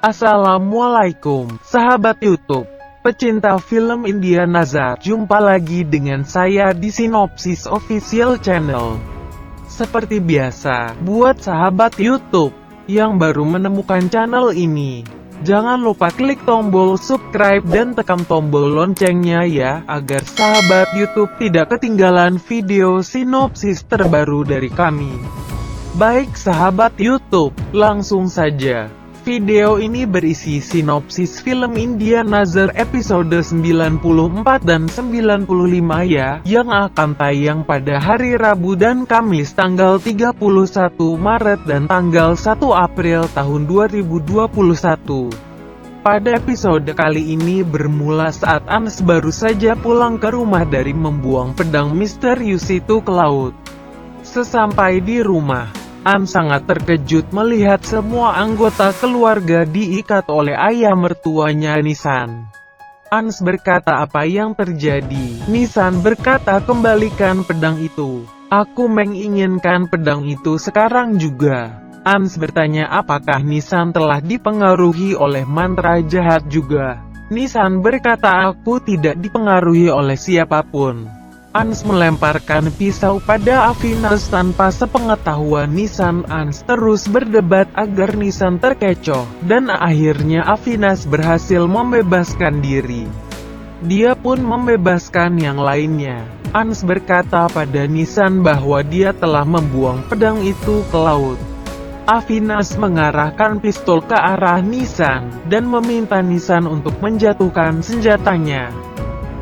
Assalamualaikum, sahabat YouTube, pecinta film India Nazar. Jumpa lagi dengan saya di Sinopsis Official Channel. Seperti biasa, buat sahabat YouTube yang baru menemukan channel ini, jangan lupa klik tombol subscribe dan tekan tombol loncengnya ya, agar sahabat YouTube tidak ketinggalan video sinopsis terbaru dari kami. Baik sahabat YouTube, langsung saja. Video ini berisi sinopsis film India Nazar episode 94 dan 95 ya, yang akan tayang pada hari Rabu dan Kamis tanggal 31 Maret dan tanggal 1 April tahun 2021. Pada episode kali ini bermula saat Ans baru saja pulang ke rumah dari membuang pedang misterius itu ke laut. Sesampai di rumah, Ans sangat terkejut melihat semua anggota keluarga diikat oleh ayah mertuanya Nissan. Ans berkata, "Apa yang terjadi?" Nissan berkata, "Kembalikan pedang itu. Aku menginginkan pedang itu sekarang juga." Ans bertanya apakah Nissan telah dipengaruhi oleh mantra jahat juga. Nissan berkata, "Aku tidak dipengaruhi oleh siapapun." Ans melemparkan pisau pada Avinas tanpa sepengetahuan Nissan. Ans terus berdebat agar Nissan terkecoh, dan akhirnya Avinas berhasil membebaskan diri. Dia pun membebaskan yang lainnya. Ans berkata pada Nissan bahwa dia telah membuang pedang itu ke laut. Avinas mengarahkan pistol ke arah Nissan, dan meminta Nissan untuk menjatuhkan senjatanya.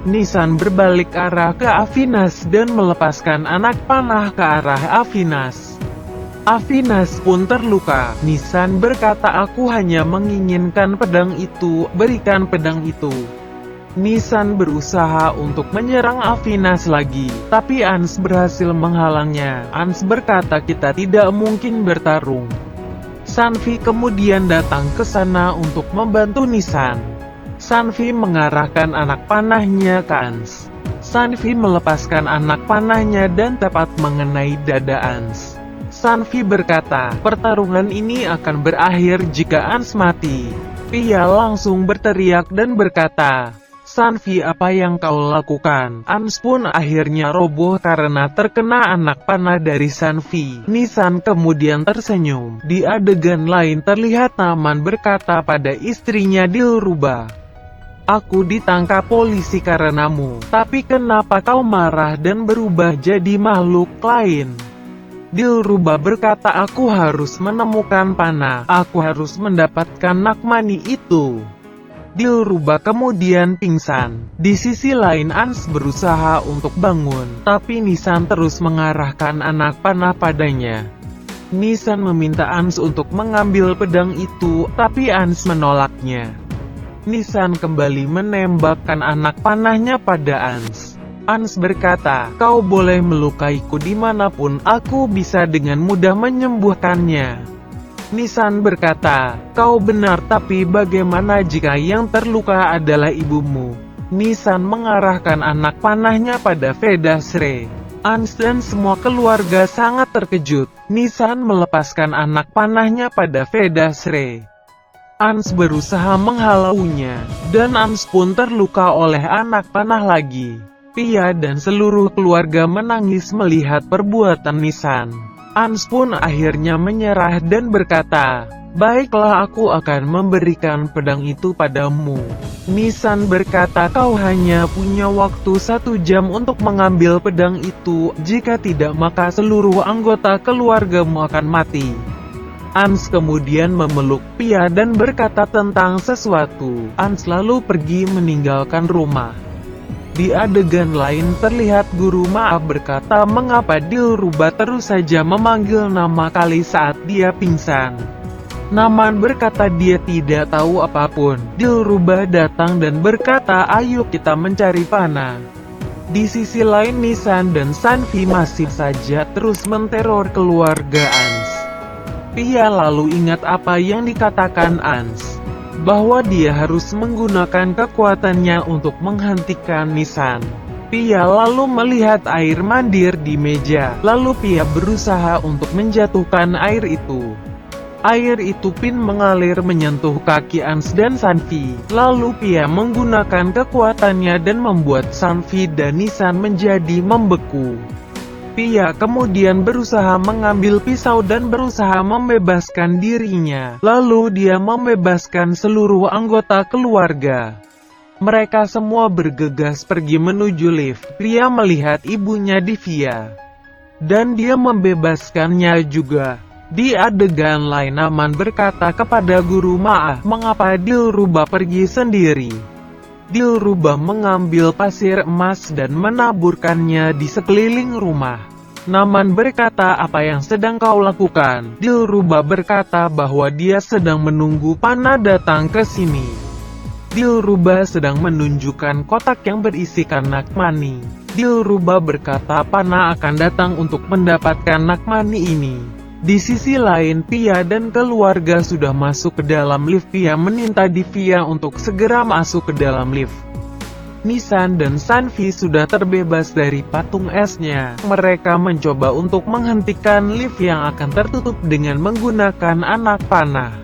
Nissan berbalik arah ke Avinas dan melepaskan anak panah ke arah Avinas. Avinas pun terluka. Nissan berkata, "Aku hanya menginginkan pedang itu, berikan pedang itu." Nissan berusaha untuk menyerang Avinas lagi, tapi Ans berhasil menghalangnya. Ans berkata, "Kita tidak mungkin bertarung." Sanvi kemudian datang ke sana untuk membantu Nissan. Sanvi mengarahkan anak panahnya ke Ans. Sanvi melepaskan anak panahnya dan tepat mengenai dada Ans. Sanvi berkata, "Pertarungan ini akan berakhir jika Ans mati." Pia langsung berteriak dan berkata, "Sanvi, apa yang kau lakukan?" Ans pun akhirnya roboh karena terkena anak panah dari Sanvi. Nissan kemudian tersenyum. Di adegan lain terlihat Naman berkata pada istrinya Dilruba, "Aku ditangkap polisi karenamu, tapi kenapa kau marah dan berubah jadi makhluk lain?" Dilruba berkata, "Aku harus menemukan panah, aku harus mendapatkan Nakmani itu." Dilruba kemudian pingsan. Di sisi lain Ans berusaha untuk bangun, tapi Nissan terus mengarahkan anak panah padanya. Nissan meminta Ans untuk mengambil pedang itu, tapi Ans menolaknya. Nissan kembali menembakkan anak panahnya pada Ans. Ans berkata, "Kau boleh melukaiku dimanapun, aku bisa dengan mudah menyembuhkannya." Nissan berkata, "Kau benar, tapi bagaimana jika yang terluka adalah ibumu?" Nissan mengarahkan anak panahnya pada Vedasre. Ans dan semua keluarga sangat terkejut. Nissan melepaskan anak panahnya pada Vedasre. Ans berusaha menghalaunya, dan Ans pun terluka oleh anak panah lagi. Pia dan seluruh keluarga menangis melihat perbuatan Nissan. Ans pun akhirnya menyerah dan berkata, "Baiklah, aku akan memberikan pedang itu padamu." Nissan berkata, "Kau hanya punya waktu 1 jam untuk mengambil pedang itu, jika tidak maka seluruh anggota keluargamu akan mati." Ans kemudian memeluk Pia dan berkata tentang sesuatu. Ans lalu pergi meninggalkan rumah. Di adegan lain terlihat guru maaf berkata, "Mengapa Dilruba terus saja memanggil nama kali saat dia pingsan?" Naman berkata dia tidak tahu apapun. Dilruba datang dan berkata, "Ayo kita mencari panah." Di sisi lain Nissan dan Sanvi masih saja terus menteror keluarga Ans. Pia lalu ingat apa yang dikatakan Ans, bahwa dia harus menggunakan kekuatannya untuk menghentikan Nissan. Pia lalu melihat air mandir di meja, lalu Pia berusaha untuk menjatuhkan air itu. Air itu pun mengalir menyentuh kaki Ans dan Sanvi. Lalu Pia menggunakan kekuatannya dan membuat Sanvi dan Nisan menjadi membeku. Pia kemudian berusaha mengambil pisau dan berusaha membebaskan dirinya. Lalu dia membebaskan seluruh anggota keluarga. Mereka semua bergegas pergi menuju lift. Pia melihat ibunya Divya, dan dia membebaskannya juga. Di adegan lain Aman berkata kepada guru Maah, mengapa Dilrubah pergi sendiri? Dilrubah mengambil pasir emas dan menaburkannya di sekeliling rumah. Naman berkata, apa yang sedang kau lakukan? Dilrubah berkata bahwa dia sedang menunggu Pana datang ke sini. Dilrubah sedang menunjukkan kotak yang berisikan Nakmani. Dilrubah berkata Pana akan datang untuk mendapatkan Nakmani ini. Di sisi lain Pia dan keluarga sudah masuk ke dalam lift. Pia meminta Divya untuk segera masuk ke dalam lift. Nisan dan Sanvi sudah terbebas dari patung esnya. Mereka mencoba untuk menghentikan lift yang akan tertutup dengan menggunakan anak panah.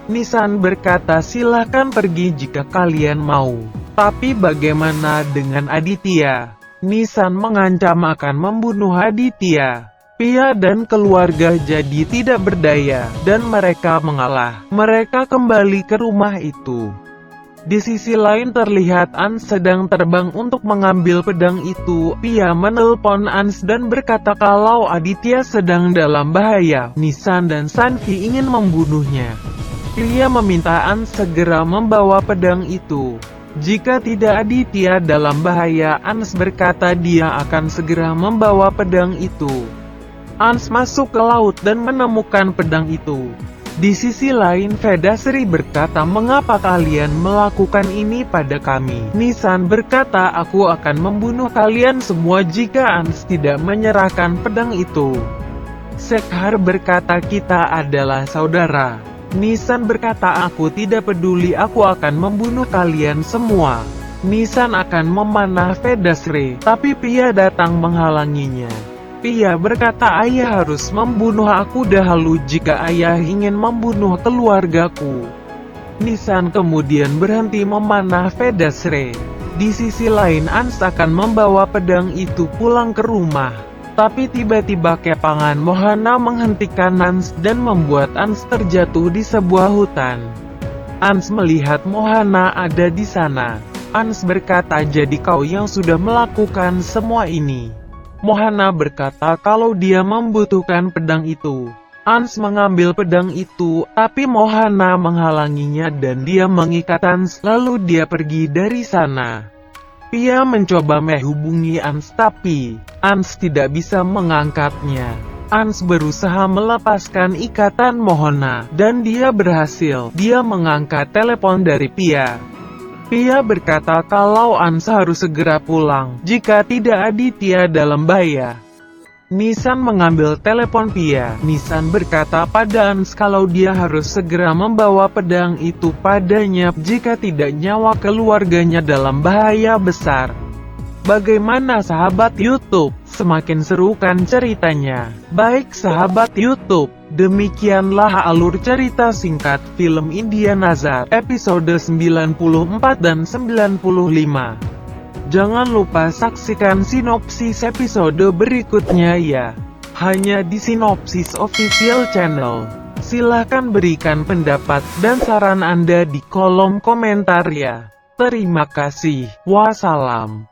Nisan berkata silahkan pergi jika kalian mau. Tapi bagaimana dengan Aditya? Nisan mengancam akan membunuh Aditya. Pia dan keluarga jadi tidak berdaya, dan mereka mengalah. Mereka kembali ke rumah itu. Di sisi lain terlihat Ans sedang terbang untuk mengambil pedang itu. Pia menelpon Ans dan berkata kalau Aditya sedang dalam bahaya. Nisan dan Sanvi ingin membunuhnya. Pia meminta Ans segera membawa pedang itu. Jika tidak Aditya dalam bahaya, Ans berkata dia akan segera membawa pedang itu. Ans masuk ke laut dan menemukan pedang itu. Di sisi lain Vedasri berkata mengapa kalian melakukan ini pada kami? Nisan berkata aku akan membunuh kalian semua jika Ans tidak menyerahkan pedang itu. Sekhar berkata kita adalah saudara. Nisan berkata aku tidak peduli, aku akan membunuh kalian semua. Nisan akan memanah Vedasri, tapi Pia datang menghalanginya. Pia berkata ayah harus membunuh aku dahulu jika ayah ingin membunuh keluargaku. Nisan kemudian berhenti memanah Vedasri. Di sisi lain Ans akan membawa pedang itu pulang ke rumah. Tapi tiba-tiba kepangan Mohana menghentikan Ans dan membuat Ans terjatuh di sebuah hutan. Ans melihat Mohana ada di sana. Ans berkata jadi kau yang sudah melakukan semua ini. Mohana berkata kalau dia membutuhkan pedang itu. Ans mengambil pedang itu, tapi Mohana menghalanginya dan dia mengikat Ans, lalu dia pergi dari sana. Pia mencoba menghubungi Ans tapi Ans tidak bisa mengangkatnya. Ans berusaha melepaskan ikatan Mohana, dan dia berhasil. Dia mengangkat telepon dari Pia. Pia berkata kalau Ans harus segera pulang, jika tidak Aditya dalam bahaya. Nisan mengambil telepon Pia. Nisan berkata pada Ans kalau dia harus segera membawa pedang itu padanya, jika tidak nyawa keluarganya dalam bahaya besar. Bagaimana sahabat YouTube? Semakin seru kan ceritanya? Baik sahabat YouTube, demikianlah alur cerita singkat film India Nazar episode 94 dan 95. Jangan lupa saksikan sinopsis episode berikutnya ya. Hanya di Sinopsis Official Channel. Silahkan berikan pendapat dan saran Anda di kolom komentar ya. Terima kasih. Wassalam.